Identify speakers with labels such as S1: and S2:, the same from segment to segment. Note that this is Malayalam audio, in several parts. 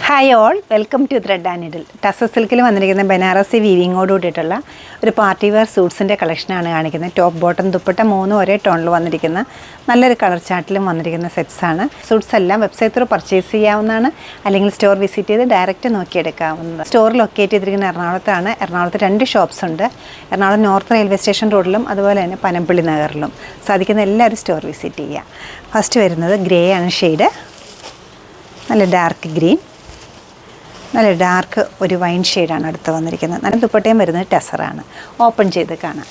S1: Hi all, welcome to thread and needle. Tussar സിൽക്കിൽ വന്നിരിക്കുന്ന ബനാറസി വീവിങ്ങോട് കൂടിയിട്ടുള്ള ഒരു പാർട്ടി വെയർ സൂട്ട്സിൻ്റെ കളക്ഷനാണ് കാണിക്കുന്നത്. ടോപ്പ് ബോട്ടം ദുപ്പട്ട മൂന്നും ഒരേ ടോണിൽ വന്നിരിക്കുന്ന നല്ലൊരു കളർ ചാർട്ടിലും വന്നിരിക്കുന്ന സെറ്റ്സാണ്. സൂട്ട്സ് എല്ലാം വെബ്സൈറ്റ് ത്രൂ പർച്ചേസ് ചെയ്യാവുന്നതാണ്, അല്ലെങ്കിൽ സ്റ്റോർ വിസിറ്റ് ചെയ്ത് ഡയറക്റ്റ് നോക്കിയെടുക്കാവുന്നതാണ്. സ്റ്റോർ ലൊക്കേറ്റ് ചെയ്തിരിക്കുന്ന എറണാകുളത്താണ്. എറണാകുളത്ത് 2 ഷോപ്സ് ഉണ്ട്. എറണാകുളം നോർത്ത് റെയിൽവേ സ്റ്റേഷൻ റോഡിലും അതുപോലെ തന്നെ പനമ്പള്ളി നഗറിലും. സാധിക്കുന്ന എല്ലാവരും സ്റ്റോർ വിസിറ്റ് ചെയ്യുക. ഫസ്റ്റ് വരുന്നത് ഗ്രേ ആണ് ഷെയ്ഡ്, നല്ല ഡാർക്ക് ഗ്രീൻ, നല്ല ഡാർക്ക് ഒരു വൈൻ ഷെയ്ഡാണ് അടുത്ത് വന്നിരിക്കുന്നത്. നല്ല ദുപ്പട്ടയും വരുന്നത് ടെസറാണ്. ഓപ്പൺ ചെയ്ത് കാണാം.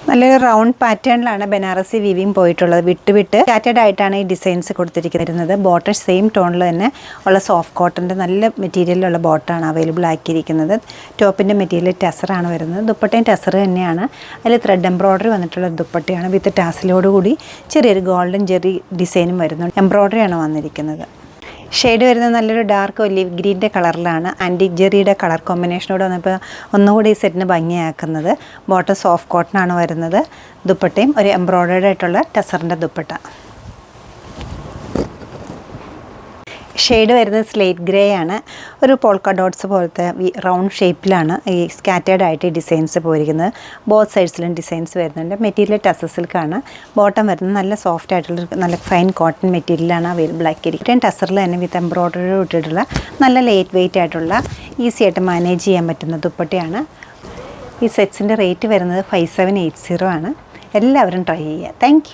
S1: നല്ലൊരു റൗണ്ട് പാറ്റേണിലാണ് ബനാറസി വീവിങ് പോയിട്ടുള്ളത്. വിട്ട് സ്കാറ്റേഡ് ആയിട്ടാണ് ഈ ഡിസൈൻസ് കൊടുത്തിരിക്കുന്നത്. ബോട്ടം സെയിം ടോണിൽ തന്നെ ഉള്ള സോഫ്റ്റ് കോട്ടൻ്റെ നല്ല മെറ്റീരിയലുള്ള ബോട്ടാണ് അവൈലബിൾ ആക്കിയിരിക്കുന്നത്. ടോപ്പിൻ്റെ മെറ്റീരിയൽ ടെസറാണ് വരുന്നത്. ദുപ്പട്ടയും ടെസർ തന്നെയാണ്. അതിൽ ത്രെഡ് എംബ്രോയ്ഡറി വന്നിട്ടുള്ള ദുപ്പട്ടയാണ്. വിത്ത് ടാസിലോടുകൂടി ചെറിയൊരു ഗോൾഡൻ ജെറി ഡിസൈനും വരുന്നുണ്ട്. എംബ്രോയ്ഡറിയാണ് വന്നിരിക്കുന്നത്. ഷെയ്ഡ് വരുന്നത് നല്ലൊരു ഡാർക്ക് ഒലിവ് ഗ്രീൻ്റെ കളറിലാണ്. ആൻറ്റിക് ജെറിയുടെ കളർ കോമ്പിനേഷനോട് വന്നപ്പോൾ ഒന്നുകൂടി ഈ സെറ്റിന് ഭംഗിയാക്കുന്നത്. ബോട്ടം സോഫ്റ്റ് കോട്ടൺ വരുന്നത്. ദുപ്പട്ടയും ഒരു എംബ്രോയ്ഡറി ആയിട്ടുള്ള ടെസറിൻ്റെ ദുപ്പട്ട. ഷെയ്ഡ് വരുന്നത് സ്ലേറ്റ് ഗ്രേ ആണ്. ഒരു പോൾക്ക ഡോട്ട്സ് പോലത്തെ റൗണ്ട് ഷേപ്പിലാണ് ഈ സ്കാറ്റേഡ് ആയിട്ട് ഈ ഡിസൈൻസ് പോയിരിക്കുന്നത്. ബോത്ത് സൈഡ്സിലും ഡിസൈൻസ് വരുന്നുണ്ട്. മെറ്റീരിയൽ ടസർ സിൽക്കാണ്. ബോട്ടം വരുന്നത് നല്ല സോഫ്റ്റ് ആയിട്ടുള്ള നല്ല ഫൈൻ കോട്ടൺ മെറ്റീരിയലാണ് അവൈലബിൾ ആക്കിയിരിക്കുന്നത്. ടസറിൽ തന്നെ വിത്ത് എംബ്രോയ്ഡറി ഇട്ടിട്ടുള്ള നല്ല ലൈറ്റ് വെയിറ്റ് ആയിട്ടുള്ള ഈസി ആയിട്ട് മാനേജ് ചെയ്യാൻ പറ്റുന്ന ദുപ്പട്ടയാണ്. ഈ സെറ്റ്സിൻ്റെ റേറ്റ് വരുന്നത് 5780 ആണ്. എല്ലാവരും ട്രൈ ചെയ്യുക. താങ്ക്